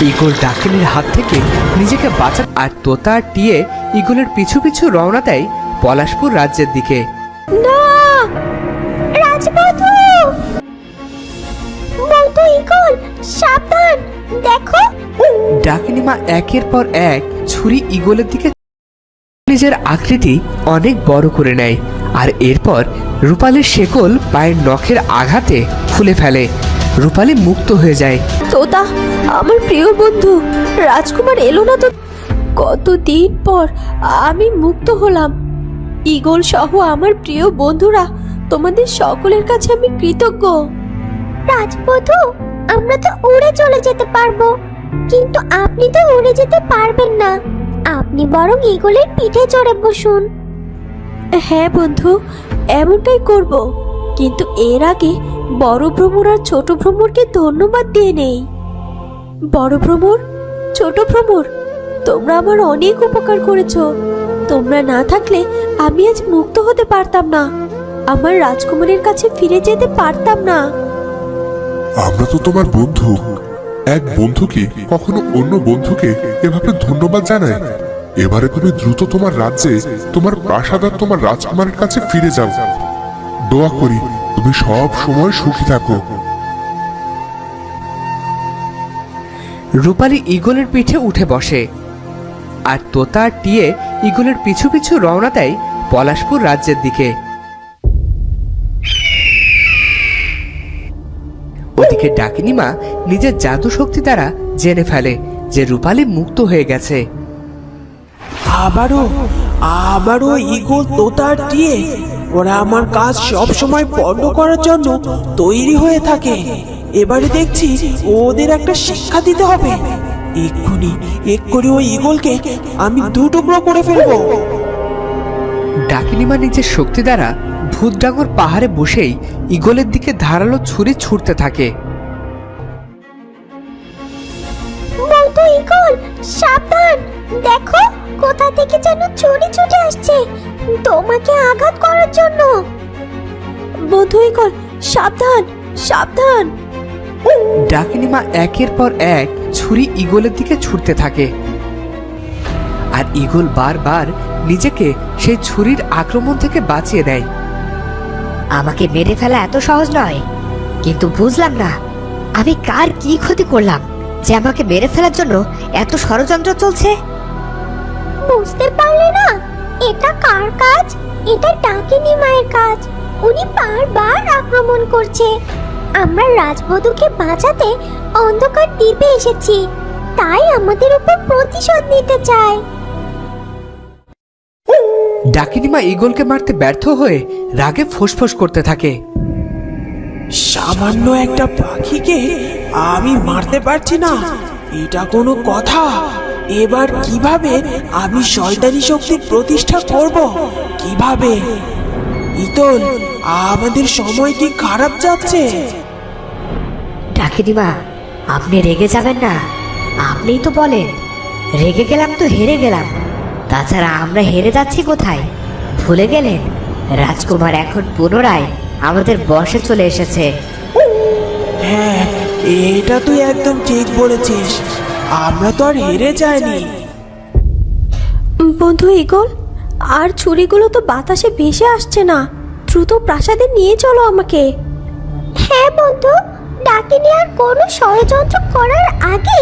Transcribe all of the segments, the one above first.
Eagle ডাকিনীর হাত থেকে নিজেকে বাঁচা আর তোতা আর টিয়ে ঈগলের পিছু পিছু রওনা দেয় পলাশপুর রাজ্যের দিকে। না, রাজবধূ! বৌদ্ধ ঈগল, সাবধান! দেখো! ডাকিনী মা একের পর এক ছুরি ঈগলের দিকে নিজের আকৃতি অনেক বড় করে নেয় আর এরপর রূপালীর শেকল পায়ের নখের আঘাতে খুলে ফেলে। রূপালী মুক্ত হয়ে যায়। তোতা, আমার প্রিয় বন্ধু রাজকুমার এলো না তো? কতদিন পর আমি মুক্ত হলাম। ঈগল সহ আমার প্রিয় বন্ধুরা, তোমাদের সকলের কাছে আমি কৃতজ্ঞ। রাজবধূ, আমরা তো উড়ে চলে যেতে পারবো, কিন্তু আপনি তো উড়ে যেতে পারবেন না। আপনি বরং ঈগলের পিঠে চড়ে বসুন। হ্যাঁ বন্ধু, এমনটাই করব, কিন্তু এর আগে বড় ভ্রমর আর ছোট ভ্রমরকে ধন্যবাদ দিয়ে নেই। বড় ভ্রমর, ছোট ভ্রমর, তোমরা আমার অনেক উপকার করেছো। তোমরা না থাকলে আমি আজ মুক্ত হতে পারতাম না, আমার রাজকুমারের কাছে ফিরে যেতে পারতাম না। আমরা তো তোমার বন্ধু। এক বন্ধুকে কখনো অন্য বন্ধুকে এভাবে ধন্যবাদ জানায়? এবারে তুমি দ্রুত তোমার রাজ্যে, তোমার প্রাসাদ আর তোমার রাজকুমারের কাছে ফিরে যাও। দোয়া করি তুমি সব সময় সুখী থাকো। রূপালী ঈগলের পিঠে উঠে বসে আর তোতা আর টিয়ে ঈগলের পিছু পিছু রওনা দেয় পলাশপুর রাজ্যের দিকে। ওদিকে ডাকিনী মা নিজের জাদু শক্তি দ্বারা জেনে ফেলে যে রূপালী মুক্ত হয়ে গেছে। আবারও ঈগল, তোতা আর টিয়ে ওরা আমার কাজ সব সময় পণ্ড করার জন্য তৈরি হয়ে থাকে। এবারে দেখছি ওদের একটা শিক্ষা দিতে হবে। এক্ষুনি ওই ঈগলকে আমি দুটুকরো করে ফেলবো। ডাকিনী মা নিজের শক্তি দ্বারা ভূতডাঙ্গর পাহাড়ে বসেই ঈগলের দিকে ধারালো ছুরি ছুটতে থাকে। বৌদ্ধ ঈগল, সাবধান! দেখো, কোথা থেকে যেন ছুরি ছুটে আসছে তোমাকে আঘাত করার জন্য। বৌদ্ধ ঈগল, সাবধান, সাবধান! ডাকিনী মা একের পর এক ছুরি ঈগলের দিকে ছুটতে থাকে আর ঈগল বারবার নিজেকে সেই ছুরির আক্রমণ থেকে বাঁচিয়ে দেয়। আমাকে মেরে ফেলা এত সহজ নয়, কিন্তু বুঝলাম না আমি কার কি ক্ষতি করলাম যে আমাকে মেরে ফেলার জন্য এত ষড়যন্ত্র চলছে। বুঝতে পারলে না এটা কার কাজ? এটা ডাকিনী মায়ের কাজ। উনি বারবার আক্রমণ করছে। আমরা রাজবধূকে বাঁচাতে অন্ধকার দ্বীপে এসেছি, তাই আমাদের উপর প্রতিশোধ নিতে চায়। ডাকিনী মা ঈগলকে মারতে ব্যর্থ হয়ে রাগে ফোঁসফোঁস করতে থাকে। সামান্য একটা পাখিকে আমি মারতে পারছি না, এটা কোনো কথা? এবার কিভাবে আমি শয়তানি শক্তি প্রতিষ্ঠা করব? কিভাবে? ইতল, আমাদের সময় কি খারাপ যাচ্ছে? ডাকিনী মা, আপনি রেগে যাবেন না। আপনিই তো বলেন রেগে গেলাম তো হেরে গেলাম। তাছাড়া আমরা হেরে যাচ্ছি কোথায়? ভুলে গেলেন রাজকুমার এখন পুনরায় আমাদের বশে চলে এসেছে। হ্যাঁ, এটা তুই একদম ঠিক বলেছিস। আমরা তো আর হেরে যাইনি। বন্ধু ঈগল, আর ছুরিগুলো তো বাতাসে ভেসে আসছে না। দ্রুত প্রাসাদে নিয়ে চলো আমাকে। হ্যাঁ বন্ধু, ডাকিনী আর কোনো ষড়যন্ত্র করার আগে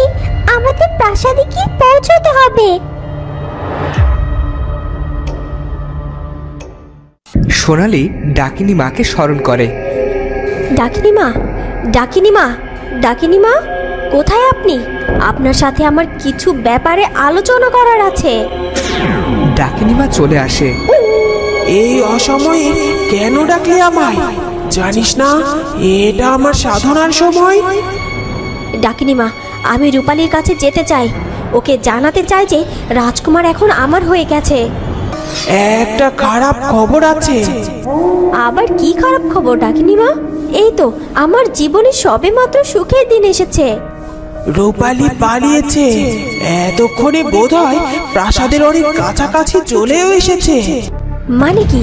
আমাদের প্রাসাদে গিয়ে পৌঁছতে হবে। সোনালি ডাকিনী মাকে স্মরণ করে। ডাকিনী মা, ডাকিনী মা, ডাকিনী মা, কোথায় আপনি? আপনার সাথে আমার কিছু ব্যাপারে আলোচনা করার আছে। ডাকিনী মা চলে আসে। এই অসময়ে কেন ডাকলি আমায়? জানিস না এটা আমার সাধনার সময়? ডাকিনী মা, আমি রূপালীর কাছে যেতে চাই। ওকে জানাতে চাই যে রাজকুমার এখন আমার হয়ে গেছে। একটা খারাপ খবর আছে। আবার কি খারাপ খবর ডাকিনী মা? এই তো আমার জীবনে সবেমাত্র সুখের দিন এসেছে। রূপালী পালিয়েছে। এতক্ষণে বোধহয় প্রাসাদের অনেক কাছাকাছি চলেও এসেছে। মানে কি?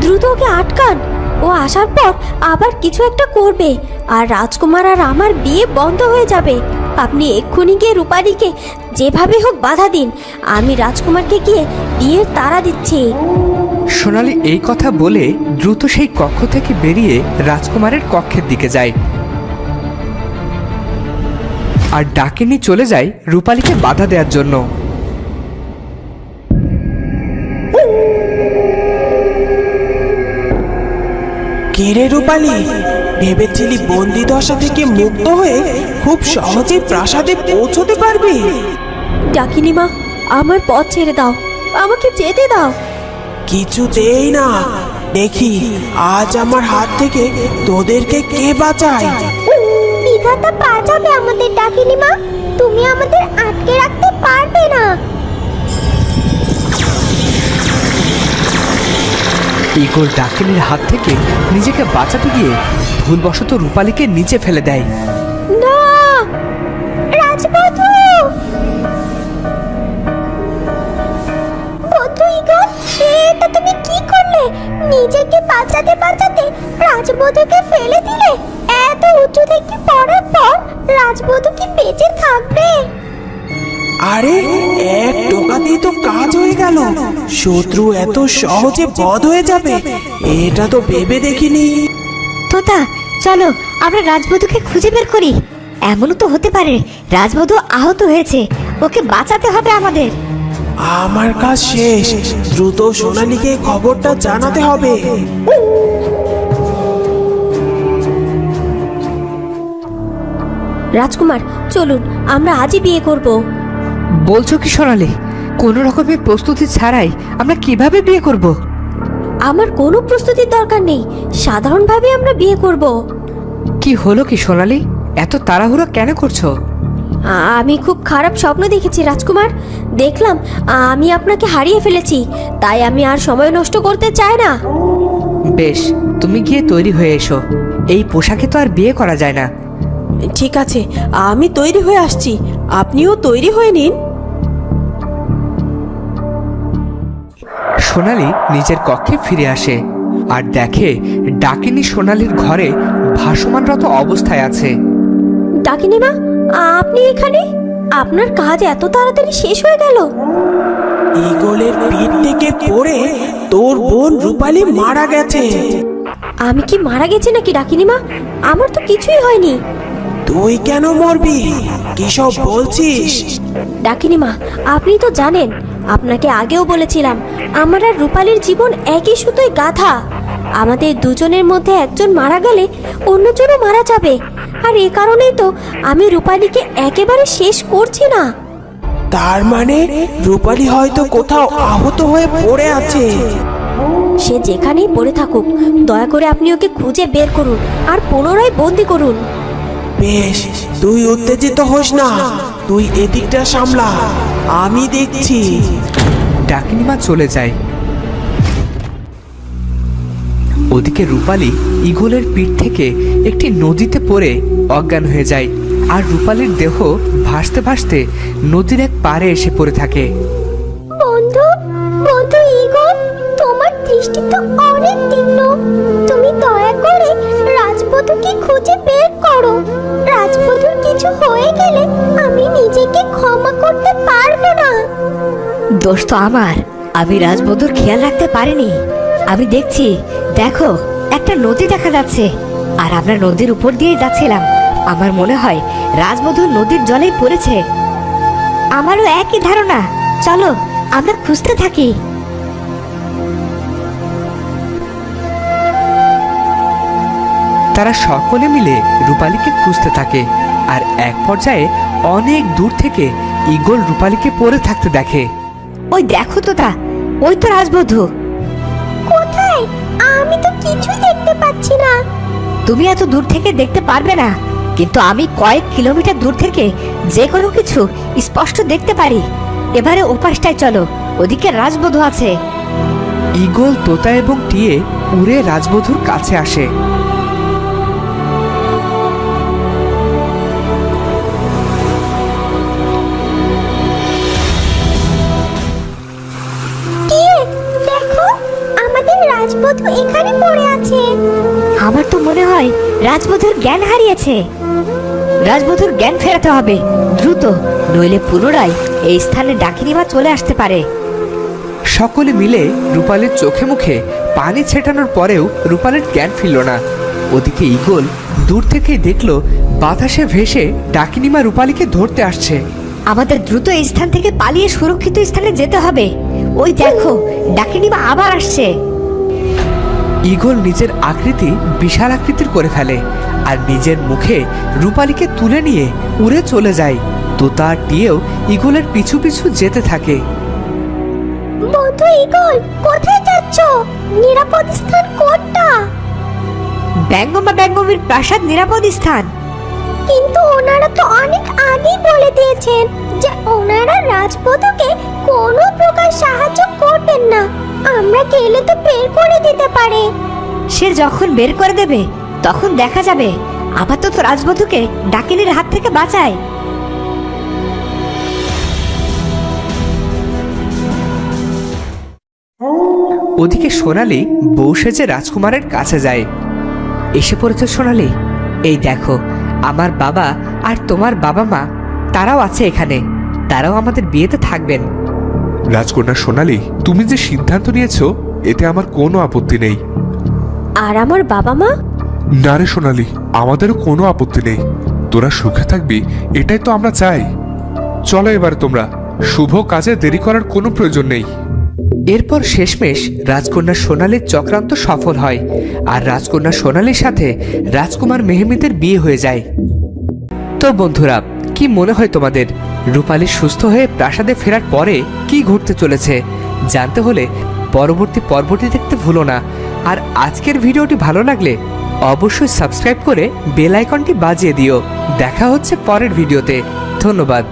দ্রুত ওকে আটকান, ও আসার পর আবার কিছু একটা করবে, আর রাজকুমার আর আমার বিয়ে বন্ধ হয়ে যাবে। আপনি এক্ষুনি গিয়ে রূপালীকে যেভাবে হোক বাধা দিন। আমি রাজকুমারকে গিয়ে বিয়ের তাড়া দিচ্ছি। সোনালি এই কথা বলে দ্রুত সেই কক্ষ থেকে বেরিয়ে রাজকুমারের কক্ষের দিকে যায়, আর ডাকিনী চলে যায় রূপালীকে বাধা দেওয়ার জন্য। কে রে রূপালী, ভেবেছিলি বন্দি দশা থেকে মুক্ত হয়ে খুব সহজে প্রাসাদে পৌঁছতে পারবি? ডাকিনী মা, আমার পথ ছেড়ে দাও, আমাকে যেতে দাও। কিছুতেই না। দেখি আজ আমার হাত থেকে তোদেরকে কে বাঁচায়। বিধাতা বাঁচাবে আমাদের ডাকিনী মা, তুমি আমাদের আটকে রাখতে পারবে না। ঈগল ডাকিনীর হাত থেকে নিজেকে বাঁচাতে গিয়ে ভুলবশত রূপালীকে নিচে ফেলে দেয়। না, রাজবধূ! বধূ ঈগল, এটা তুমি কি করলে? নিজেকে বাঁচাতে বাঁচাতে রাজবধূকে ফেলে দিলে। এত উঁচু থেকে পড়ার পর রাজবধূ কি বেঁচে থাকবে? আরে এক টোকাতেই তো কাজ হয়ে গেল। শত্রু এত সহজে বধ হয়ে যাবে এটা তো ভেবে দেখিনি। তোতা, চলো আমরা রাজবধূকে খুঁজে বের করি। এমনও তো হতে পারে রাজবধূ আহত হয়েছে, ওকে বাঁচাতে হবে আমাদের। আমার কাজ শেষ, দ্রুত সোনালীকে খবরটা জানাতে হবে। রাজকুমার, চলুন আমরা আজই বিয়ে করব। বলছো কি সোনালি? কোনো রকমের প্রস্তুতি ছাড়াই আমরা কিভাবে বিয়ে করব? আমার কোনো প্রস্তুতির দরকার নেই, সাধারণভাবে আমরা বিয়ে করব। কি হলো কি সোনালি, এত তাড়াহুড়ো কেন করছো? আমি খুব খারাপ স্বপ্ন দেখেছি রাজকুমার। দেখলাম আমি আপনাকে হারিয়ে ফেলেছি, তাই আমি আর সময় নষ্ট করতে চাই না। বেশ, তুমি গিয়ে তৈরি হয়ে এসো, এই পোশাকে তো আর বিয়ে করা যায় না। ঠিক আছে, আমি তৈরি হয়ে আসছি, আপনিও তৈরি হয়ে নিন। সোনালি নিজের কক্ষে ফিরে আসে আর দেখে ডাকিনী সোনালির ঘরে ভাসমানরত অবস্থায় আছে। ডাকিনী মা, আপনি এখানে? আপনার কাজ এত তাড়াতাড়ি শেষ হয়ে গেল? ঈগলের পিঠ থেকে পড়ে তোর বোন রূপালী মারা গেছে। আমি কি মারা গেছি নাকি ডাকিনী মা? আমার তো কিছুই হয়নি। তুই কেন মরবি? কি সব বলছিস? ডাকিনী মা, আপনি তো জানেন, আপনাকে আগেও বলেছিলাম আমার আর রূপালীর জীবন একই সুতোয় গাঁথা। আমাদের দুজনের মধ্যে একজন মারা গেলে অন্যজনও মারা যাবে, আর এ কারণেই তো আমি রূপালীকে একেবারে শেষ করছি না। তার মানে রূপালী হয়তো কোথাও আহত হয়ে পড়ে আছে। সে যেখানেই পড়ে থাকুক, দয়া করে আপনি ওকে খুঁজে বের করুন আর পুনরায় বন্দি করুন। বেশ, তুই উত্তেজিত হোস না, তুই এদিকটা সামলা, আমি দেখছি। ডাকিনীমা চলে যায়। ওদিকে রূপালী ঈগলের পিঠ থেকে একটি নদীতে পড়ে অজ্ঞান হয়ে যায়, আর রূপালীর দেহ ভাসতে ভাসতে নদীর এক পাড়ে এসে পড়ে থাকে। বন্ধু, বন্ধু ঈগল, তোমার দৃষ্টি তো অনেক তীক্ষ্ণ। তুমি দয়া করে রাজবধূকে খুঁজে বের করো। রাজবধূর কিছু হয়ে গেলে আমি নিজেকে ক্ষমা করতে পারবো না। দোষ তো আমার, আমি রাজবধূর খেয়াল রাখতে পারিনি। আমি দেখছি, দেখো একটা নদী দেখা যাচ্ছে, আর আমরা নদীর উপর দিয়ে যাচ্ছিলাম। আমার মনে হয় রাজবধূ নদীর জলেই পড়েছে। আমারও একই ধারণা, চলো আমরা খুঁজতে থাকি। তারা সকলে মিলে রূপালীকে খুঁজতে থাকে, আর এক পর্যায়ে অনেক দূর থেকে ঈগল রূপালীকে পড়ে থাকতে দেখে। ওই দেখো তোতা, ওই তো রাজবধূ। কোথায়? আমি তো কিছুই দেখতে পাচ্ছি না। তুমি এত দূর থেকে দেখতে পারবে না, কিন্তু আমি কয়েক কিলোমিটার দূর থেকে যে কোনো কিছু স্পষ্ট দেখতে পারি। এবারে ওপাশটায় চলো, ওদিকে রাজবধূ আছে। ঈগল, তোতা এবং টিয়ে উড়ে রাজবধূর কাছে আসে। দেখো, আমাদের রাজবধূ এখানে পড়ে আছে। রাজবধূর জ্ঞান হারিয়েছে। রাজবধূর জ্ঞান ফেরাতে হবে দ্রুত, নইলে পুনরায় এই স্থানে ডাকিনিমা চলে আসতে পারে। সকলে মিলে রূপালীর চোখে মুখে পানি ছেটানোর পরেও রূপালীর জ্ঞান ফিরল না। ওদিকে ঈগল দূর থেকেই দেখলো বাতাসে ভেসে ডাকিনিমা রূপালীকে ধরতে আসছে। আমাদের দ্রুত এই স্থান থেকে পালিয়ে সুরক্ষিত স্থানে যেতে হবে। ওই দেখো, ডাকিনিমা আবার আসছে। ঈগল নিজের আকৃতি বিশাল আকৃতির করে ফেলে আর নিজের মুখে রূপালীকে তুলে নিয়ে উড়ে চলে যায়। তোতা আর টিয়েও ঈগলের পিছু পিছু যেতে থাকে। বন্ধু ঈগল, কোথায় যাচ্ছ? নিরাপদ স্থান কোনটা? ব্যঙ্গমা ব্যঙ্গমীর প্রাসাদ নিরাপদ স্থান। কিন্তু ওনারা তো অনেক আগেই বলে দিয়েছেন যে ওনারা রাজবধূকে কোনো প্রকার সাহায্য করবেন না। আমরা গেলে তো বের করে দিতে পারে। সে যখন বের করে দেবে তখন দেখা যাবে। আপাতত রাজবধূকে ডাকিনীর হাত থেকে বাঁচায়। ওদিকে সোনালি বউ সেজে রাজকুমারের কাছে যায়। এসে পড়েছে সোনালি, এই দেখো আমার বাবা আর তোমার বাবা মা তারাও আছে এখানে, তারাও আমাদের বিয়েতে থাকবেন। রাজকন্যা সোনালী, তুমি যে সিদ্ধান্ত নিয়েছো এতে আমার কোনো আপত্তি নেই। আর আমার বাবা মা? না রে সোনালী, আমাদেরও কোনো আপত্তি নেই। তোরা সুখে থাকবি এটাই তো আমরা চাই। চলো এবার তোমরা, শুভ কাজে দেরি করার কোনো প্রয়োজন নেই। এরপর শেষমেশ রাজকন্যা সোনালীর চক্রান্ত সফল হয় আর রাজকন্যা সোনালীর সাথে রাজকুমার মেহমিদের বিয়ে হয়ে যায়। তো বন্ধুরা, কি মনে হয় তোমাদের রূপালী সুস্থ হয়ে প্রাসাদে ফেরার পরে কি ঘটতে চলেছে? জানতে হলে পরবর্তী পর্বটি দেখতে ভুলো না। আর আজকের ভিডিওটি ভালো লাগলে অবশ্যই সাবস্ক্রাইব করে বেল আইকনটি বাজিয়ে দিও। দেখা হচ্ছে পরের ভিডিওতে। ধন্যবাদ।